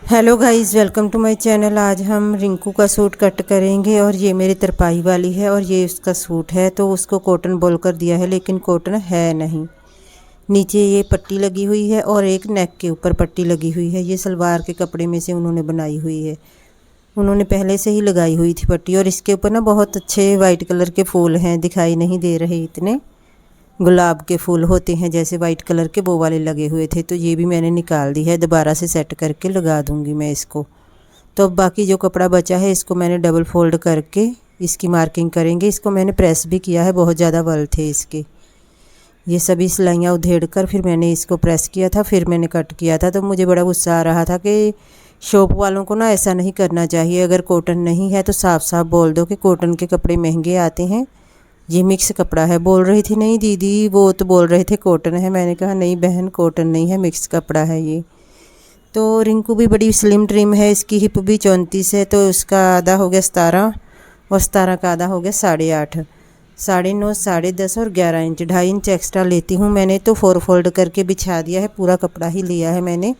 Hello guys, welcome to my channel. आज हम रिंकू का सूट कट करेंगे और ये मेरी तरपाई वाली है और ये उसका सूट है। तो उसको कॉटन बोलकर दिया है लेकिन कॉटन है नहीं। नीचे ये पट्टी लगी हुई है और एक नेक के ऊपर पट्टी लगी हुई है। ये सलवार के कपड़े में से उन्होंने बनाई हुई है। उन्होंने पहले से ही लगाई हुई थी पट्टी। और इसके ऊपर ना बहुत अच्छे वाइट कलर के फूल हैं, दिखाई नहीं दे रहे इतने। गुलाब के फूल होते हैं जैसे वाइट कलर के, वो वाले लगे हुए थे। तो ये भी मैंने निकाल दी है, दोबारा से सेट करके लगा दूंगी मैं इसको। तो अब बाकी जो कपड़ा बचा है इसको मैंने डबल फोल्ड करके इसकी मार्किंग करेंगे। इसको मैंने प्रेस भी किया है, बहुत ज़्यादा बल थे इसके। ये सभी सिलाइयाँ उधेड़ कर फिर मैंने इसको प्रेस किया था, फिर मैंने कट किया था। तो मुझे बड़ा गुस्सा आ रहा था कि शॉप वालों को ना ऐसा नहीं करना चाहिए। अगर कॉटन नहीं है तो साफ साफ बोल दो कि कॉटन के कपड़े महंगे आते हैं, ये मिक्स कपड़ा है। बोल रही थी नहीं दीदी, वो तो बोल रहे थे कॉटन है। मैंने कहा नहीं बहन, कॉटन नहीं है, मिक्स कपड़ा है ये। तो रिंकू भी बड़ी स्लिम ट्रिम है, इसकी हिप भी 34 है। तो उसका आधा हो गया 17 और 17 का आधा हो गया 8.5, 9.5, 10.5 और 11 इंच, 2.5 इंच एक्स्ट्रा लेती हूँ मैंने। तो 4 फोल्ड करके बिछा दिया है, पूरा कपड़ा ही लिया है मैंने,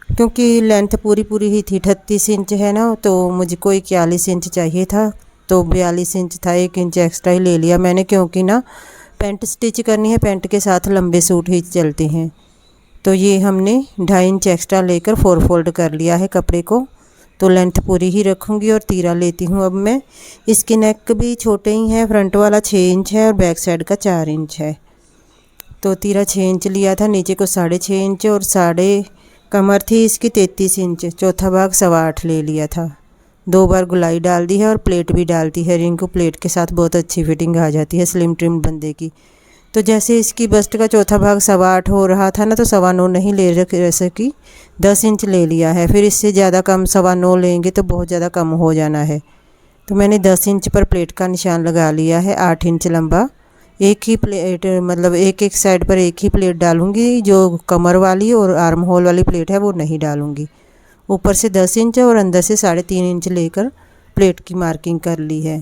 क्योंकि लेंथ पूरी ही थी। 38 इंच है ना, तो मुझको 41 इंच चाहिए था। तो 42 इंच था, 1 इंच एक्स्ट्रा ही ले लिया मैंने, क्योंकि ना पैंट स्टिच करनी है, पैंट के साथ लंबे सूट ही चलते हैं। तो ये हमने 2.5 इंच एक्स्ट्रा लेकर 4 फोल्ड कर लिया है कपड़े को। तो लेंथ पूरी ही रखूँगी और तीरा लेती हूँ अब मैं। इसके नेक भी छोटे ही हैं, फ्रंट वाला 6 इंच है और बैक साइड का 4 इंच है। तो तीरा 6 इंच लिया था, नीचे को 6.5 इंच और कमर थी इसकी 33 इंच, चौथा भाग 8.25 ले लिया था। 2 बार गुलाई डाल दी है और प्लेट भी डालती है। रिंग को प्लेट के साथ बहुत अच्छी फिटिंग आ जाती है स्लिम ट्रिम बंदे की। तो जैसे इसकी बस्ट का चौथा भाग 8.25 हो रहा था ना, तो 9.25 नहीं ले रख सकी, 10 इंच ले लिया है। फिर इससे ज़्यादा कम 9.25 लेंगे तो बहुत ज़्यादा कम हो जाना है। तो मैंने 10 इंच पर प्लेट का निशान लगा लिया है। 8 इंच लंबा एक ही प्लेट, मतलब एक साइड पर एक ही प्लेट डालूंगी। जो कमर वाली और आर्म होल वाली प्लेट है वो नहीं डालूंगी। ऊपर से 10 इंच और अंदर से 3.5 इंच लेकर प्लेट की मार्किंग कर ली है।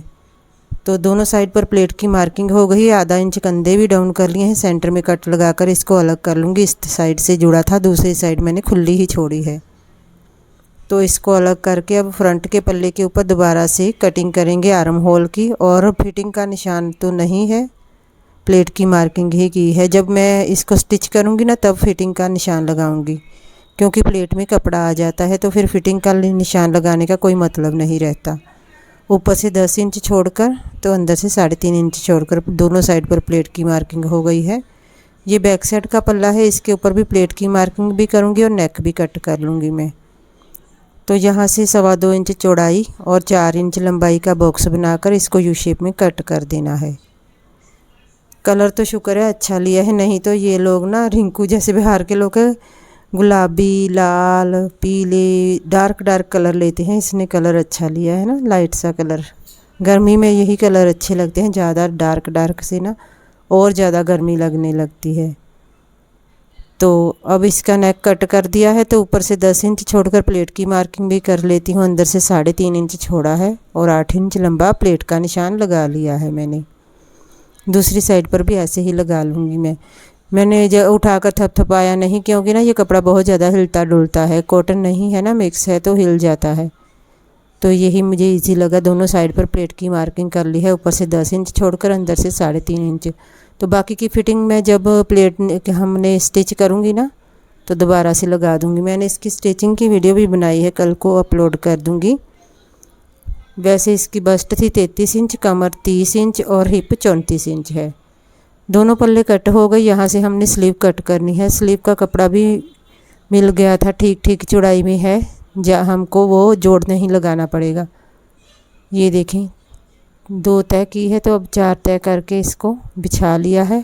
तो दोनों साइड पर प्लेट की मार्किंग हो गई। आधा इंच कंधे भी डाउन कर लिए हैं। सेंटर में कट लगाकर इसको अलग कर लूँगी। इस साइड से जुड़ा था, दूसरी साइड मैंने खुली ही छोड़ी है। तो इसको अलग करके अब फ्रंट के पल्ले के ऊपर दोबारा से कटिंग करेंगे आर्म होल की। और फिटिंग का निशान तो नहीं है, प्लेट की मार्किंग ही की है। जब मैं इसको स्टिच करूँगी ना तब फिटिंग का निशान लगाऊंगी, क्योंकि प्लेट में कपड़ा आ जाता है तो फिर फिटिंग का निशान लगाने का कोई मतलब नहीं रहता। ऊपर से 10 इंच छोड़कर तो अंदर से 3.5 इंच छोड़कर दोनों साइड पर प्लेट की मार्किंग हो गई है। ये बैक साइड का पल्ला है, इसके ऊपर भी प्लेट की मार्किंग भी करूँगी और नेक भी कट कर लूँगी मैं। तो यहाँ से 2.25 इंच चौड़ाई और 4 इंच लंबाई का बॉक्स बनाकर इसको यू शेप में कट कर देना है। कलर तो शुक्र है अच्छा लिया है, नहीं तो ये लोग ना रिंकू जैसे बिहार के लोग गुलाबी, लाल, पीले, डार्क कलर लेते हैं। इसने कलर अच्छा लिया है ना, लाइट सा कलर। गर्मी में यही कलर अच्छे लगते हैं, ज़्यादा डार्क से ना और ज़्यादा गर्मी लगने लगती है। तो अब इसका नेक कट कर दिया है। तो ऊपर से 10 इंच छोड़कर प्लेट की मार्किंग भी कर लेती हूँ। अंदर से 3.5 इंच छोड़ा है और 8 इंच लंबा प्लेट का निशान लगा लिया है मैंने। दूसरी साइड पर भी ऐसे ही लगा लूँगी मैंने जब उठाकर थपथपाया नहीं, क्योंकि ना ये कपड़ा बहुत ज़्यादा हिलता डुलता है। कॉटन नहीं है ना, मिक्स है तो हिल जाता है। तो यही मुझे इजी लगा। दोनों साइड पर प्लेट की मार्किंग कर ली है, ऊपर से 10 इंच छोड़कर अंदर से 3.5 इंच। तो बाकी की फिटिंग में जब प्लेट हमने स्टिच करूँगी ना तो दोबारा से लगा दूँगी। मैंने इसकी स्टिचिंग की वीडियो भी बनाई है, कल को अपलोड कर दूँगी। वैसे इसकी बस्ट थी 33 इंच, कमर 30 इंच और हिप 34 इंच है। दोनों पल्ले कट हो गए। यहाँ से हमने स्लीव कट करनी है। स्लीव का कपड़ा भी मिल गया था, ठीक चौड़ाई में है, जहाँ हमको वो जोड़ नहीं लगाना पड़ेगा। ये देखें 2 तय की है, तो अब 4 तय करके इसको बिछा लिया है।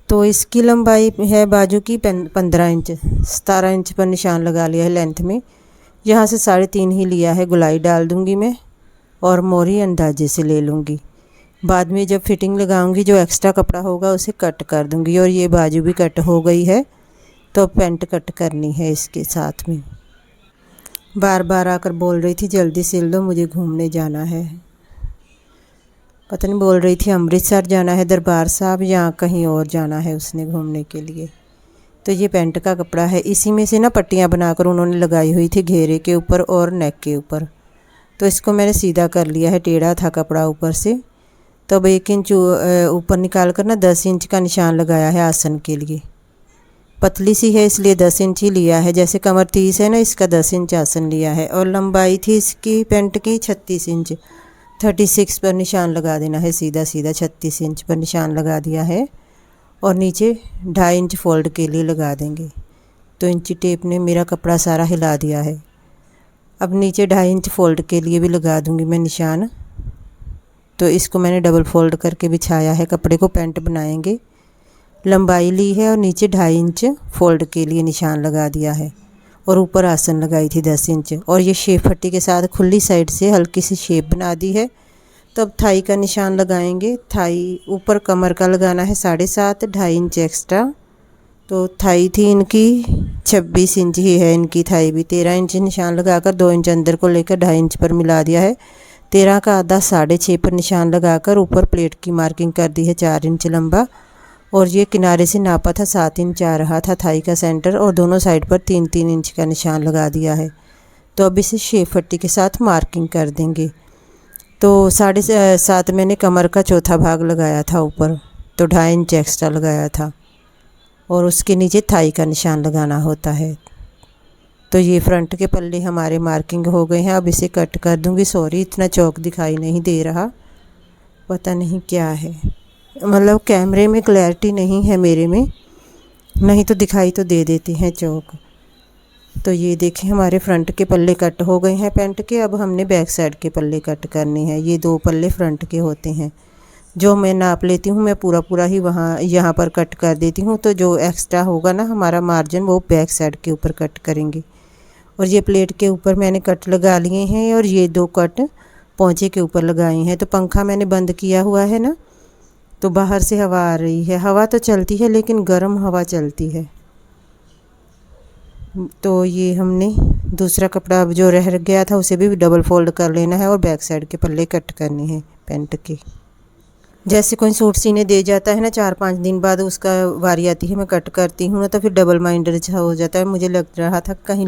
तो इसकी लंबाई है बाजू की 15 इंच, 17 इंच पर निशान लगा लिया है लेंथ में। यहाँ से 3.5 ही लिया है। गुलाई डाल दूँगी मैं और मोरी अंदाजे से ले लूँगी। बाद में जब फिटिंग लगाऊंगी जो एक्स्ट्रा कपड़ा होगा उसे कट कर दूंगी। और ये बाजू भी कट हो गई है, तो पैंट कट करनी है इसके साथ में। बार बार आकर बोल रही थी जल्दी सिल दो, मुझे घूमने जाना है। पता नहीं बोल रही थी अमृतसर जाना है, दरबार साहब, या कहीं और जाना है उसने घूमने के लिए। तो ये पैंट का कपड़ा है, इसी में से ना पट्टियाँ बनाकर उन्होंने लगाई हुई थी घेरे के ऊपर और नेक के ऊपर। तो इसको मैंने सीधा कर लिया है, टेढ़ा था कपड़ा ऊपर से। तो अब 1 इंच ऊपर निकाल कर ना 10 इंच का निशान लगाया है आसन के लिए। पतली सी है इसलिए 10 इंच ही लिया है, जैसे कमर 30 है ना, इसका 10 इंच आसन लिया है। और लंबाई थी इसकी पैंट की 36 इंच, 36 पर निशान लगा देना है, सीधा सीधा 36 इंच पर निशान लगा दिया है। और नीचे 2.5 इंच फोल्ड के लिए लगा देंगे। तो इंची टेप ने मेरा कपड़ा सारा हिला दिया है। अब नीचे 2.5 इंच फोल्ड के लिए भी लगा दूंगी मैं निशान। तो इसको मैंने डबल फोल्ड करके बिछाया है, कपड़े को पैंट बनाएंगे। लंबाई ली है और नीचे 2.5 इंच फोल्ड के लिए निशान लगा दिया है और ऊपर आसन लगाई थी 10 इंच। और ये शेप पट्टी के साथ खुली साइड से हल्की सी शेप बना दी है। तो अब थाई का निशान लगाएंगे। थाई ऊपर कमर का लगाना है 7.5, 2.5 इंच एक्स्ट्रा। तो थाई थी इनकी 26 इंच ही है, इनकी थाई भी 13 इंच निशान लगाकर 2 इंच अंदर को लेकर 2.5 इंच पर मिला दिया है। 13 का आधा 6.5 पर निशान लगाकर ऊपर प्लेट की मार्किंग कर दी है 4 इंच लंबा। और ये किनारे से नापा था 7 इंच आ रहा था थाई का सेंटर, और दोनों साइड पर 3-3 इंच का निशान लगा दिया है। तो अब इसे शेप पट्टी के साथ मार्किंग कर देंगे। तो 7.5 मैंने कमर का चौथा भाग लगाया था ऊपर, तो 2.5 इंच एक्स्ट्रा लगाया था। और उसके नीचे थाई का निशान लगाना होता है। तो ये फ्रंट के पल्ले हमारे मार्किंग हो गए हैं। अब इसे कट कर दूंगी। सॉरी, इतना चौक दिखाई नहीं दे रहा, पता नहीं क्या है, मतलब कैमरे में क्लैरिटी नहीं है मेरे में, नहीं तो दिखाई तो दे देते हैं चौक। तो ये देखें हमारे फ्रंट के पल्ले कट हो गए हैं पैंट के। अब हमने बैक साइड के पल्ले कट करने हैं। ये 2 पल्ले फ्रंट के होते हैं, जो मैं नाप लेती हूँ, मैं पूरा ही यहाँ पर कट कर देती हूँ। तो जो एक्स्ट्रा होगा ना हमारा मार्जिन, वो बैक साइड के ऊपर कट करेंगे। और ये प्लेट के ऊपर मैंने कट लगा लिए हैं और ये 2 कट पोंचे के ऊपर लगाए हैं। तो पंखा मैंने बंद किया हुआ है ना, तो बाहर से हवा आ रही है। हवा तो चलती है लेकिन गर्म हवा चलती है। तो ये हमने दूसरा कपड़ा अब जो रह गया था उसे भी डबल फोल्ड कर लेना है और बैक साइड के पल्ले कट करने हैं पैंट के। जैसे कोई सूट सीने दे जाता है ना, 4-5 दिन बाद उसका वारी आती है, मैं कट करती हूँ ना, तो फिर डबल माइंडर हो जाता है। मुझे लग रहा था कहीं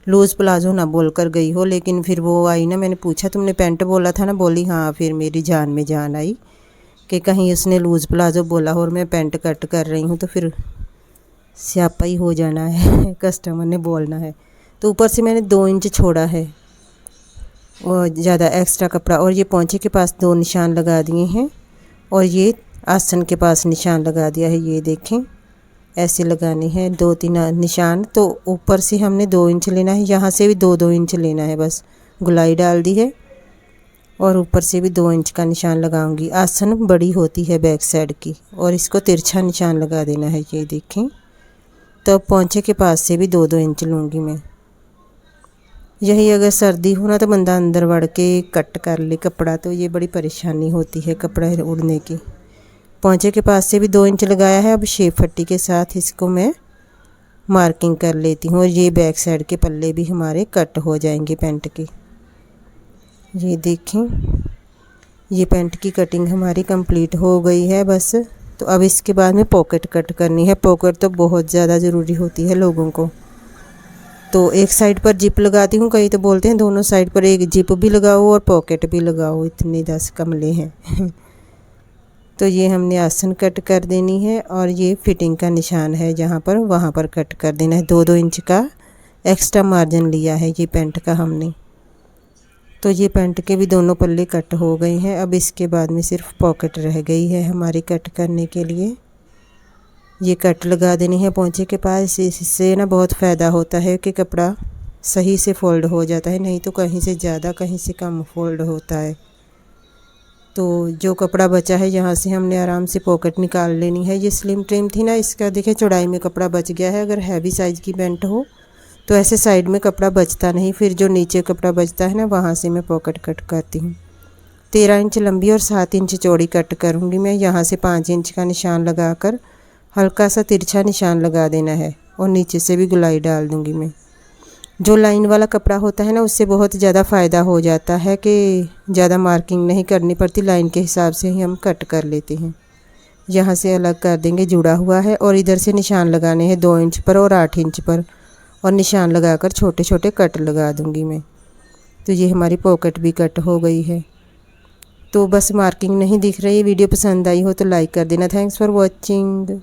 लूज़ प्लाजो ना बोल कर गई हो, लेकिन फिर वो आई ना, मैंने पूछा तुमने पैंट बोला था ना, बोली हाँ। फिर मेरी जान में जान आई कि कहीं उसने लूज़ प्लाजो बोला और मैं पैंट कट कर रही हूँ, तो फिर स्यापा ही हो जाना है, कस्टमर ने बोलना है। तो ऊपर से मैंने 2 इंच छोड़ा है और ज़्यादा एक्स्ट्रा कपड़ा। और ये पोंचे के पास 2 निशान लगा दिए हैं और ये आसन के पास निशान लगा दिया है। ये देखें, ऐसे लगाने हैं 2-3 निशान। तो ऊपर से हमने 2 इंच लेना है, यहाँ से भी 2-2 इंच लेना है, बस गुलाई डाल दी है। और ऊपर से भी 2 इंच का निशान लगाऊंगी। आसन बड़ी होती है बैक साइड की, और इसको तिरछा निशान लगा देना है। ये देखें, तो पोंचे के पास से भी 2-2 इंच लूँगी मैं। यही अगर सर्दी हो ना, तो बंदा अंदर बढ़ के कट कर ले कपड़ा, तो ये बड़ी परेशानी होती है कपड़ा उड़ने की। पोंचे के पास से भी 2 इंच लगाया है। अब शेप पट्टी के साथ इसको मैं मार्किंग कर लेती हूँ। और ये बैक साइड के पल्ले भी हमारे कट हो जाएंगे पैंट के। ये देखें, ये पैंट की कटिंग हमारी कंप्लीट हो गई है बस। तो अब इसके बाद में पॉकेट कट करनी है। पॉकेट तो बहुत ज़्यादा ज़रूरी होती है लोगों को। तो एक साइड पर जिप लगाती हूँ, कई तो बोलते हैं दोनों साइड पर एक जिप भी लगाओ और पॉकेट भी लगाओ, इतने 10 कमले हैं। तो ये हमने आसन कट कर देनी है। और ये फिटिंग का निशान है जहाँ पर, वहाँ पर कट कर देना है। 2-2 इंच का एक्स्ट्रा मार्जिन लिया है ये पैंट का हमने। तो ये पैंट के भी दोनों पल्ले कट हो गए हैं। अब इसके बाद में सिर्फ पॉकेट रह गई है हमारी कट करने के लिए। ये कट लगा देनी है पोंचे के पास। इससे ना बहुत फ़ायदा होता है कि कपड़ा सही से फोल्ड हो जाता है, नहीं तो कहीं से ज़्यादा कहीं से कम फोल्ड होता है। तो जो कपड़ा बचा है यहाँ से हमने आराम से पॉकेट निकाल लेनी है। ये स्लिम ट्रिम थी ना, इसका देखिए चौड़ाई में कपड़ा बच गया है। अगर हैवी साइज़ की पैंट हो तो ऐसे साइड में कपड़ा बचता नहीं, फिर जो नीचे कपड़ा बचता है ना, वहाँ से मैं पॉकेट कट करती हूँ। 13 इंच लंबी और 7 इंच चौड़ी कट करूँगी मैं। यहाँ से 5 इंच का निशान लगाकर हल्का सा तिरछा निशान लगा देना है और नीचे से भी गुलाई डाल दूँगी मैं। जो लाइन वाला कपड़ा होता है ना, उससे बहुत ज़्यादा फ़ायदा हो जाता है कि ज़्यादा मार्किंग नहीं करनी पड़ती, लाइन के हिसाब से ही हम कट कर लेते हैं। यहाँ से अलग कर देंगे, जुड़ा हुआ है। और इधर से निशान लगाने हैं 2 इंच पर और 8 इंच पर, और निशान लगाकर छोटे छोटे कट लगा दूँगी मैं। तो ये हमारी पॉकेट भी कट हो गई है। तो बस मार्किंग नहीं दिख रही। वीडियो पसंद आई हो तो लाइक कर देना। Thanks for watching.